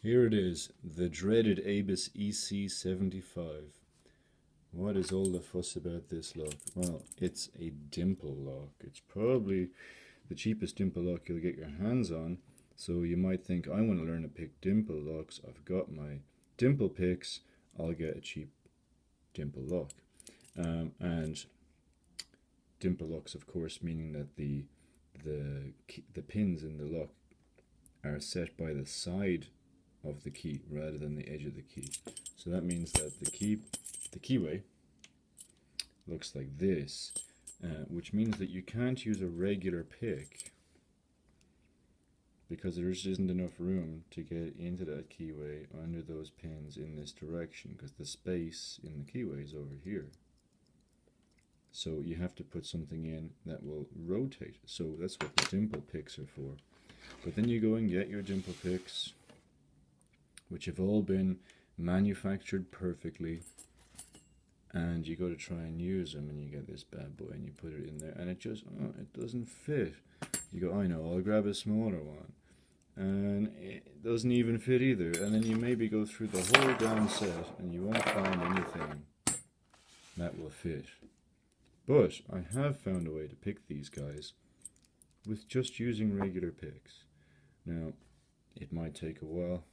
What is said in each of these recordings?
Here it is, the dreaded Abus EC75. What is all the fuss about this lock? Well, it's a dimple lock. It's probably the cheapest dimple lock you'll get your hands on. So you might think, I want to learn to pick dimple locks. I've got my dimple picks. I'll get a cheap dimple lock. And dimple locks, of course, meaning that the pins in the lock are set by the side of the key rather than the edge of the key. So that means that the keyway looks like this, which means that you can't use a regular pick because there just isn't enough room to get into that keyway under those pins in this direction, because the space in the keyway is over here. So you have to put something in that will rotate. So that's what the dimple picks are for. But then you go and get your dimple picks, which have all been manufactured perfectly, and you go to try and use them, and you get this bad boy, and you put it in there, and it just, it doesn't fit. You go, I know, I'll grab a smaller one, and it doesn't even fit either. And then you maybe go through the whole damn set, and you won't find anything that will fit. But I have found a way to pick these guys with just using regular picks. Now, it might take a while.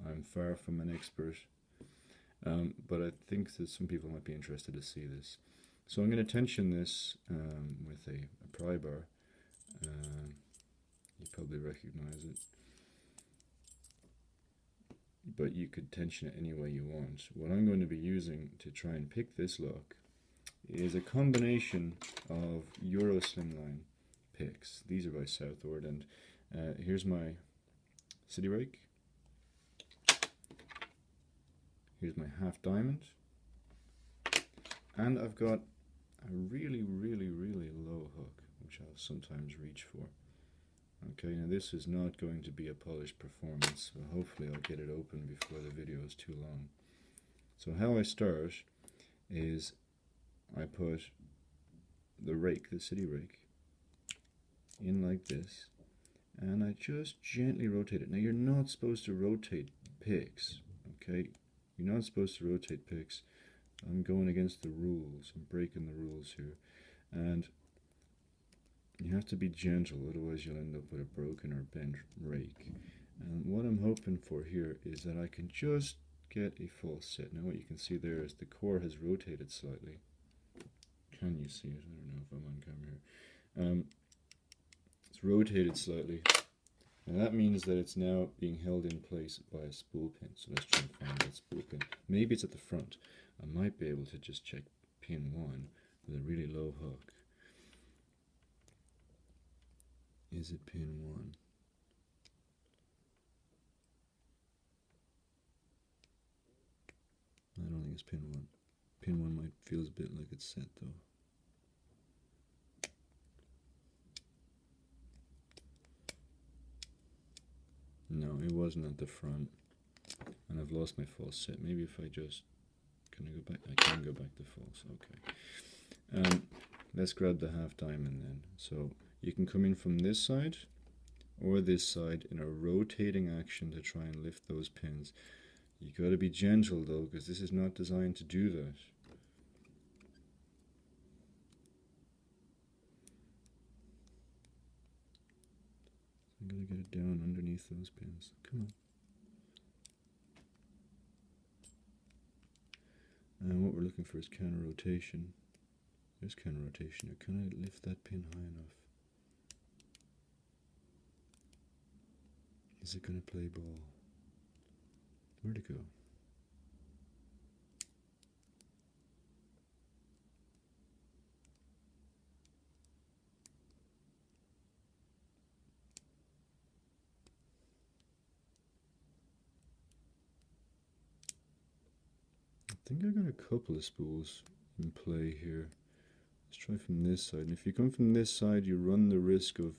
I'm far from an expert, but I think that some people might be interested to see this. So I'm going to tension this with a pry bar. You probably recognize it, but you could tension it any way you want. What I'm going to be using to try and pick this lock is a combination of Euro Slimline picks. These are by Southward, and here's my city rake. Here's my half diamond, and I've got a really low hook, which I'll sometimes reach for. Okay, now this is not going to be a polished performance, so hopefully I'll get it open before the video is too long. So how I start is I put the rake, the city rake, in like this, and I just gently rotate it. Now you're not supposed to rotate picks, okay? You're not supposed to rotate picks. I'm going against the rules. I'm breaking the rules here. And you have to be gentle, otherwise you'll end up with a broken or bent rake. And what I'm hoping for here is that I can just get a full set. Now what you can see there is the core has rotated slightly. Can you see it? I don't know if I'm on camera here. It's rotated slightly. And that means that it's now being held in place by a spool pin. So let's try and find that spool pin. Maybe it's at the front. I might be able to just check pin 1 with a really low hook. Is it pin 1? I don't think it's pin 1. Pin 1 might feels a bit like it's set though. No, it wasn't at the front, and I've lost my false set. Maybe if I just, can I go back? I can go back to false, okay. Let's grab the half diamond then. So you can come in from this side or this side in a rotating action to try and lift those pins. You got to be gentle though, because this is not designed to do that. I'm going to get it down underneath those pins. Come on. And what we're looking for is counter rotation. There's counter rotation. Can I lift that pin high enough? Is it going to play ball? Where'd it go? I think I got a couple of spools in play here. Let's try from this side. And if you come from this side, you run the risk of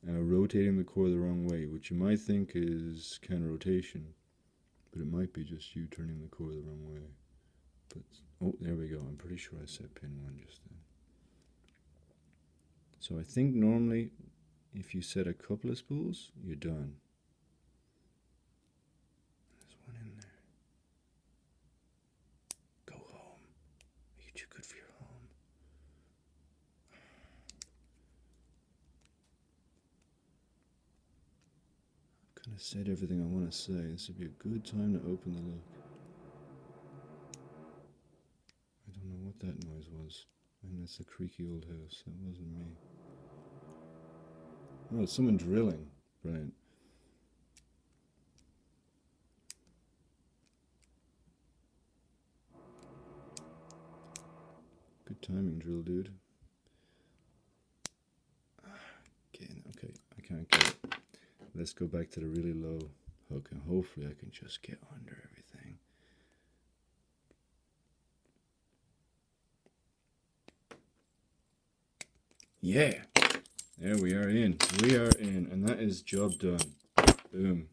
rotating the core the wrong way, which you might think is counter rotation, but it might be just you turning the core the wrong way. But oh, there we go. I'm pretty sure I set pin 1 just then. So I think normally if you set a couple of spools, you're done. said everything I want to say. This would be a good time to open the look. I don't know what that noise was. And it's a creaky old house. That wasn't me. Oh, it's someone drilling. Brilliant. Good timing, drill dude. Again, okay, I can't get it. Let's go back to the really low hook, and hopefully I can just get under everything. Yeah, there we are in. We are in, and that is job done. Boom.